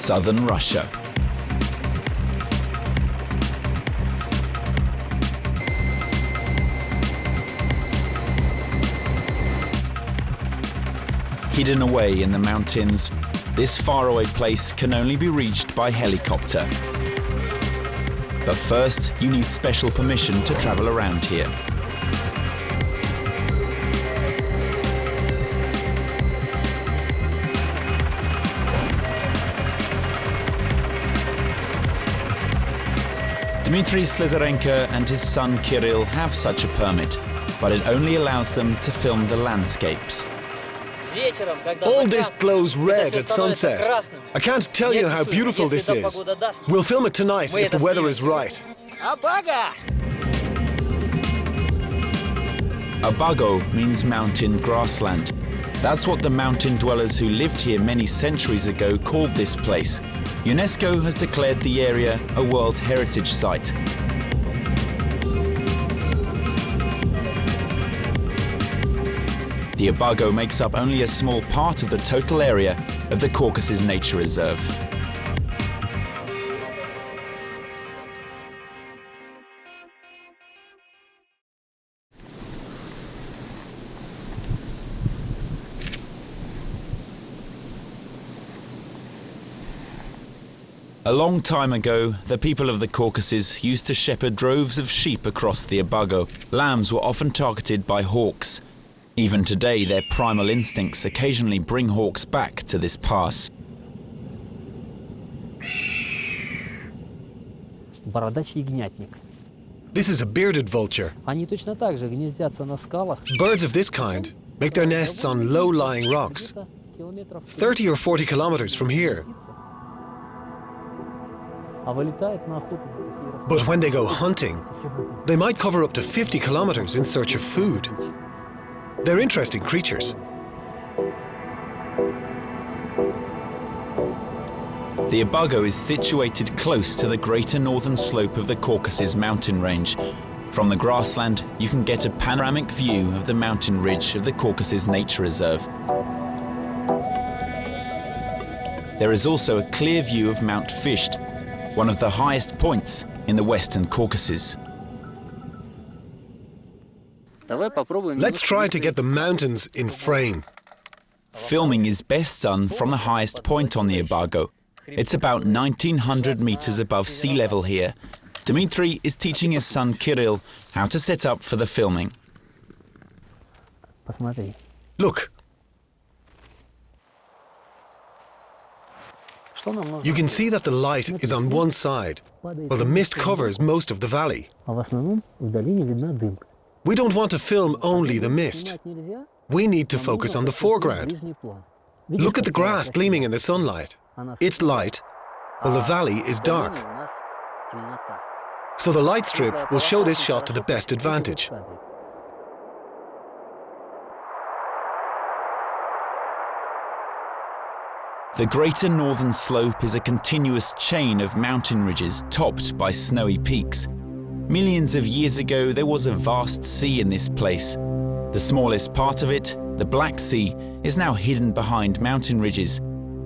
southern Russia. Hidden away in the mountains, this faraway place can only be reached by helicopter. But first, you need special permission to travel around here. Dmitry Slizarenko and his son Kirill have such a permit, but it only allows them to film the landscapes. All this glows red at sunset. I can't tell you how beautiful this is. We'll film it tonight if the weather is right. Abago means mountain grassland. That's what the mountain dwellers who lived here many centuries ago called this place. UNESCO has declared the area a World Heritage Site. The Abago makes up only a small part of the total area of the Caucasus Nature Reserve. A long time ago, the people of the Caucasus used to shepherd droves of sheep across the Abago. Lambs were often targeted by hawks. Even today, their primal instincts occasionally bring hawks back to this pass. This is a bearded vulture. Birds of this kind make their nests on low-lying rocks, 30 or 40 kilometers from here. But when they go hunting, they might cover up to 50 kilometers in search of food. They're interesting creatures. The Abago is situated close to the greater northern slope of the Caucasus mountain range. From the grassland, you can get a panoramic view of the mountain ridge of the Caucasus Nature Reserve. There is also a clear view of Mount Fisht, one of the highest points in the western Caucasus. Let's try to get the mountains in frame. Filming is best done from the highest point on the Abago. It's about 1,900 meters above sea level here. Dmitry is teaching his son Kirill how to set up for the filming. Look. You can see that the light is on one side, while the mist covers most of the valley. We don't want to film only the mist. We need to focus on the foreground. Look at the grass gleaming in the sunlight. It's light, while the valley is dark. So the light strip will show this shot to the best advantage. The greater northern slope is a continuous chain of mountain ridges topped by snowy peaks. Millions of years ago, there was a vast sea in this place. The smallest part of it, the Black Sea, is now hidden behind mountain ridges.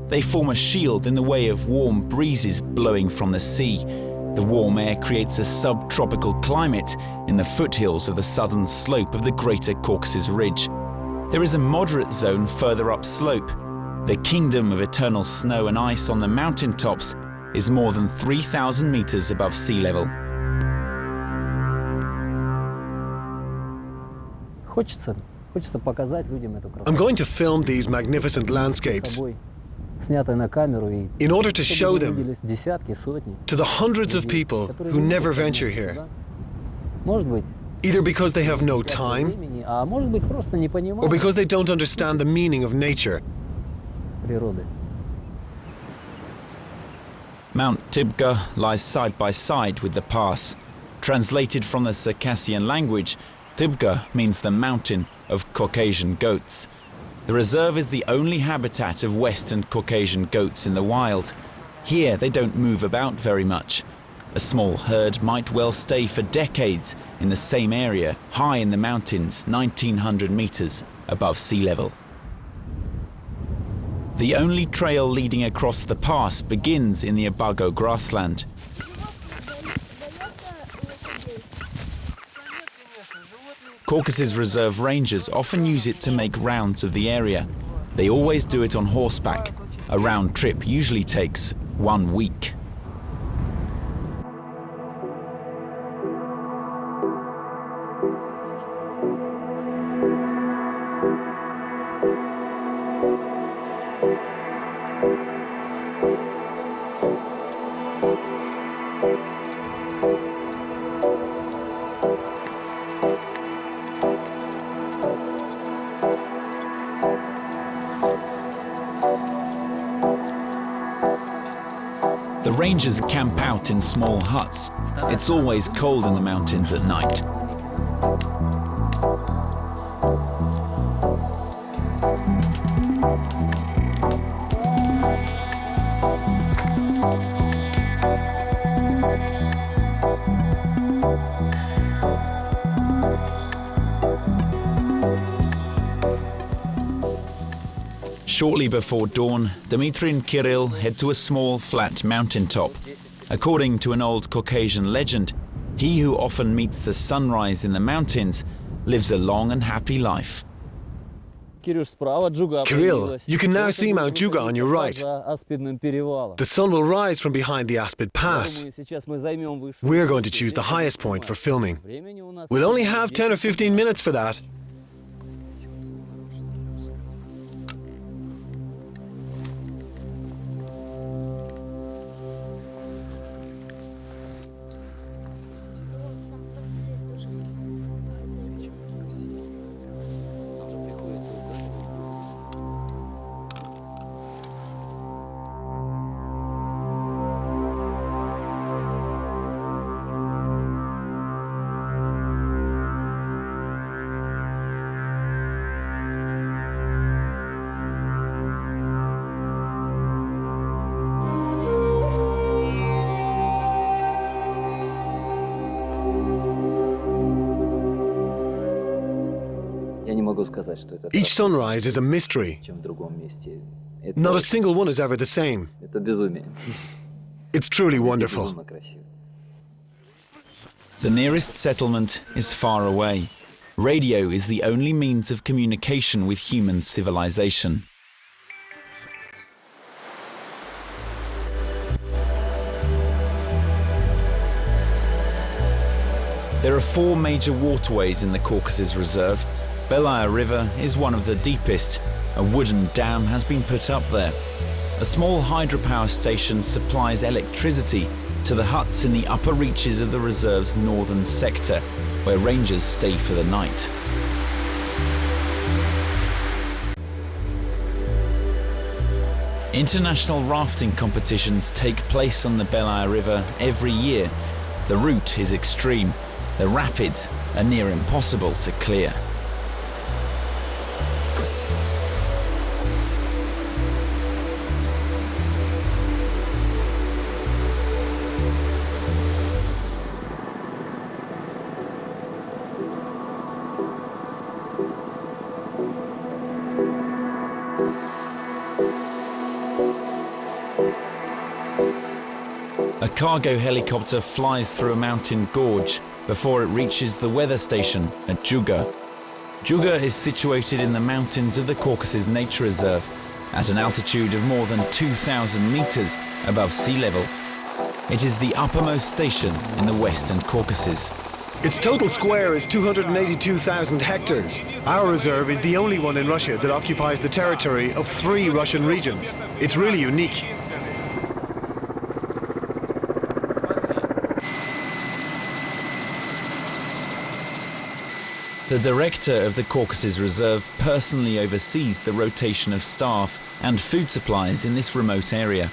They form a shield in the way of warm breezes blowing from the sea. The warm air creates a subtropical climate in the foothills of the southern slope of the greater Caucasus Ridge. There is a moderate zone further upslope. The kingdom of eternal snow and ice on the mountaintops is more than 3,000 meters above sea level. I'm going to film these magnificent landscapes in order to show them to the hundreds of people who never venture here, either because they have no time or because they don't understand the meaning of nature. Mount Tibga lies side by side with the pass. Translated from the Circassian language, Tibga means the mountain of Caucasian goats. The reserve is the only habitat of western Caucasian goats in the wild. Here they don't move about very much. A small herd might well stay for decades in the same area, high in the mountains, 1,900 meters above sea level. The only trail leading across the pass begins in the Abago grassland. Caucasus Reserve rangers often use it to make rounds of the area. They always do it on horseback. A round trip usually takes 1 week. The rangers camp out in small huts. It's always cold in the mountains at night. Shortly before dawn, Dmitry and Kirill head to a small, flat mountaintop. According to an old Caucasian legend, he who often meets the sunrise in the mountains lives a long and happy life. Kirill, you can now see Mount Juga on your right. The sun will rise from behind the Aspid Pass. We're going to choose the highest point for filming. We'll only have 10 or 15 minutes for that. Each sunrise is a mystery. Not a single one is ever the same. It's truly wonderful. The nearest settlement is far away. Radio is the only means of communication with human civilization. There are 4 major waterways in the Caucasus Reserve. Belaya River is one of the deepest. A wooden dam has been put up there. A small hydropower station supplies electricity to the huts in the upper reaches of the reserve's northern sector, where rangers stay for the night. International rafting competitions take place on the Belaya River every year. The route is extreme. The rapids are near impossible to clear. A cargo helicopter flies through a mountain gorge before it reaches the weather station at Juga. Juga is situated in the mountains of the Caucasus Nature Reserve at an altitude of more than 2,000 meters above sea level. It is the uppermost station in the Western Caucasus. Its total square is 282,000 hectares. Our reserve is the only one in Russia that occupies the territory of 3 Russian regions. It's really unique. The director of the Caucasus Reserve personally oversees the rotation of staff and food supplies in this remote area.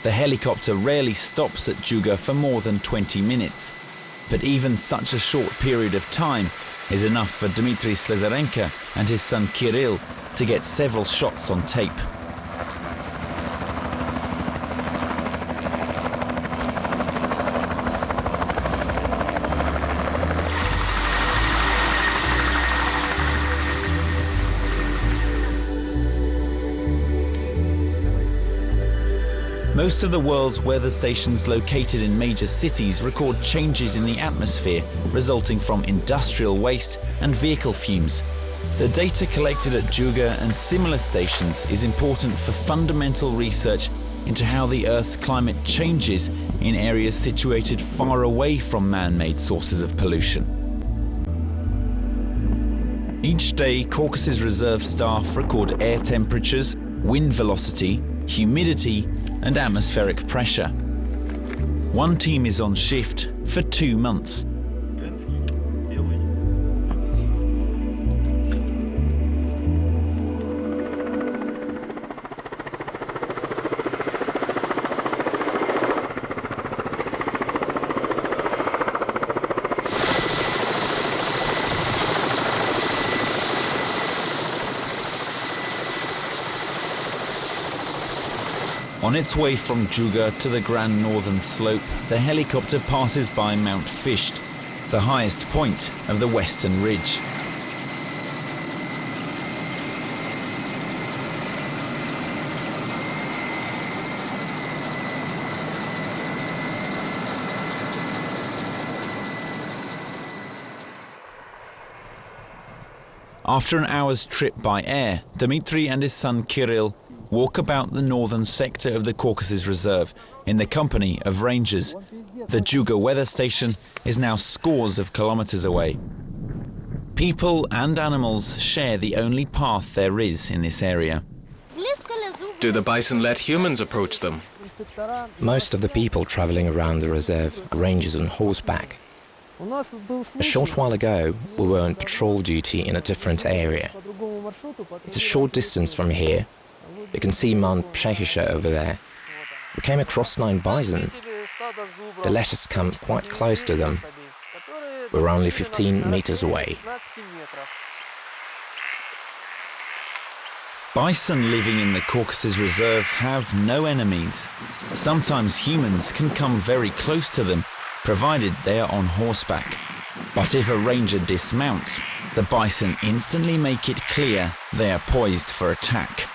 The helicopter rarely stops at Juga for more than 20 minutes, but even such a short period of time is enough for Dmitry Slezarenko and his son Kirill to get several shots on tape. Most of the world's weather stations located in major cities record changes in the atmosphere resulting from industrial waste and vehicle fumes. The data collected at Juga and similar stations is important for fundamental research into how the Earth's climate changes in areas situated far away from man-made sources of pollution. Each day, Caucasus Reserve staff record air temperatures, wind velocity, humidity, and atmospheric pressure. One team is on shift for 2 months. On its way from Juga to the Grand Northern Slope, the helicopter passes by Mount Fisht, the highest point of the Western Ridge. After an hour's trip by air, Dmitry and his son Kirill walk about the northern sector of the Caucasus Reserve in the company of rangers. The Juga weather station is now scores of kilometers away. People and animals share the only path there is in this area. Do the bison let humans approach them? Most of the people traveling around the reserve are rangers on horseback. A short while ago, we were on patrol duty in a different area. It's a short distance from here. You can see Mount Pshekhisha over there. We came across 9 bison. They let us come quite close to them. We were only 15 meters away. Bison living in the Caucasus Reserve have no enemies. Sometimes humans can come very close to them, provided they are on horseback. But if a ranger dismounts, the bison instantly make it clear they are poised for attack.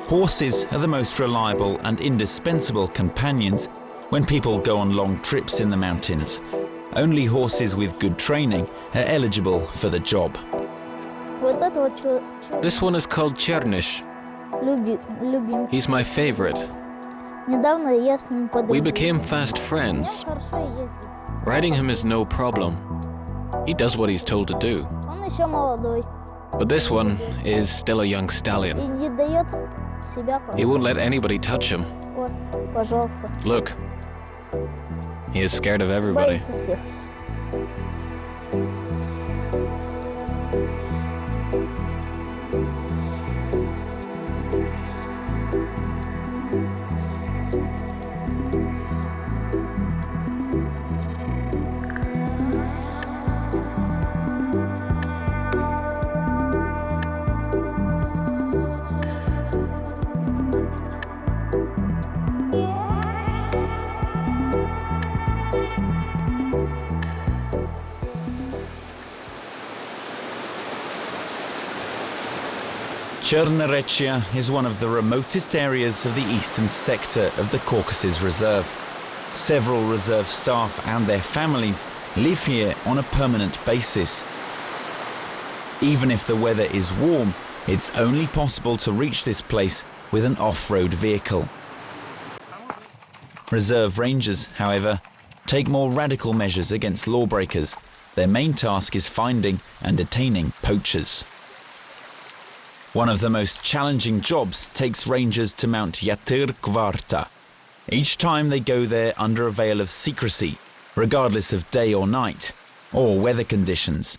Horses are the most reliable and indispensable companions when people go on long trips in the mountains. Only horses with good training are eligible for the job. This one is called Chernish. He's my favorite. We became fast friends. Riding him is no problem. He does what he's told to do. But this one is still a young stallion. He won't let anybody touch him. Look, he is scared of everybody. Chernarechia is one of the remotest areas of the eastern sector of the Caucasus Reserve. Several reserve staff and their families live here on a permanent basis. Even if the weather is warm, it's only possible to reach this place with an off-road vehicle. Reserve rangers, however, take more radical measures against lawbreakers. Their main task is finding and detaining poachers. One of the most challenging jobs takes rangers to Mount Yatir Kvarta. Each time they go there under a veil of secrecy, regardless of day or night, or weather conditions.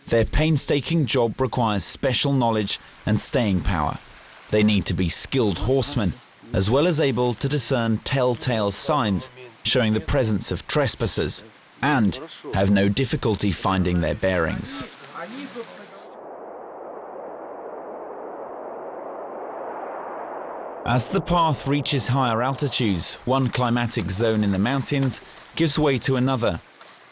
Their painstaking job requires special knowledge and staying power. They need to be skilled horsemen, as well as able to discern telltale signs showing the presence of trespassers, and have no difficulty finding their bearings. As the path reaches higher altitudes, one climatic zone in the mountains gives way to another.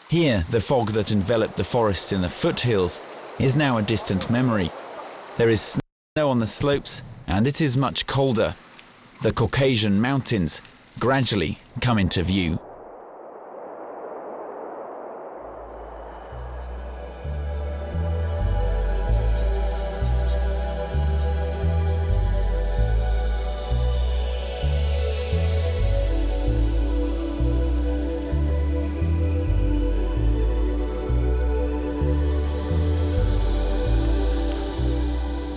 Here, the fog that enveloped the forests in the foothills is now a distant memory. There is snow on the slopes, and it is much colder. The Caucasian mountains gradually come into view.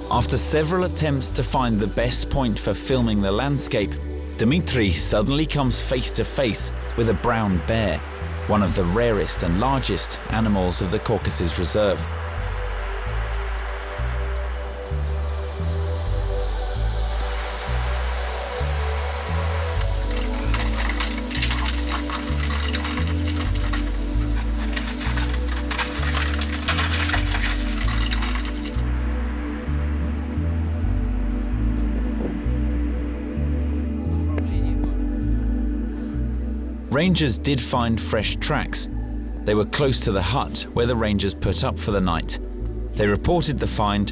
After several attempts to find the best point for filming the landscape, Dmitry suddenly comes face to face with a brown bear, one of the rarest and largest animals of the Caucasus Reserve. Rangers did find fresh tracks. They were close to the hut where the rangers put up for the night. They reported the find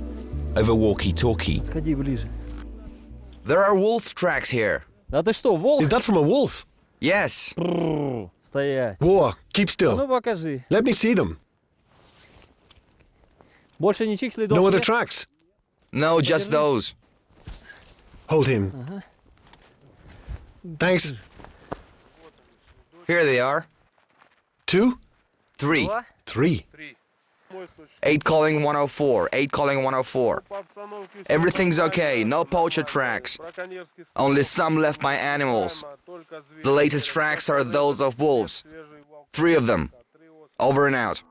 over walkie-talkie. There are wolf tracks here. Is that from a wolf? Yes. Whoa, keep still. Let me see them. No other tracks? No, just those. Hold him. Thanks. Here they are. 2? 3. 3. 8 calling 104. 8 calling 104. Everything's okay. No poacher tracks. Only some left by animals. The latest tracks are those of wolves. 3 of them. Over and out.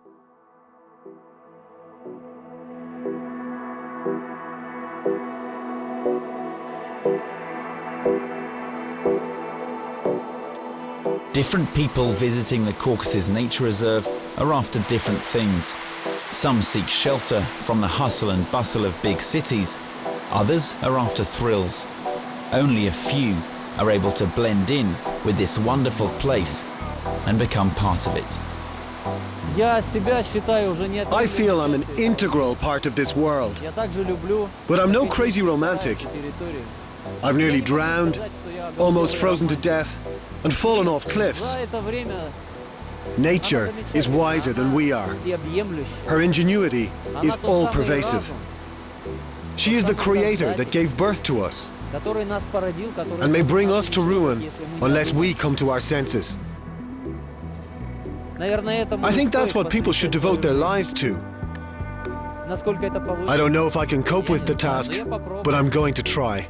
Different people visiting the Caucasus Nature Reserve are after different things. Some seek shelter from the hustle and bustle of big cities. Others are after thrills. Only a few are able to blend in with this wonderful place and become part of it. I feel I'm an integral part of this world. But I'm no crazy romantic. I've nearly drowned, almost frozen to death, and fallen off cliffs. Nature is wiser than we are. Her ingenuity is all-pervasive. She is the creator that gave birth to us and may bring us to ruin unless we come to our senses. I think that's what people should devote their lives to. I don't know if I can cope with the task, but I'm going to try.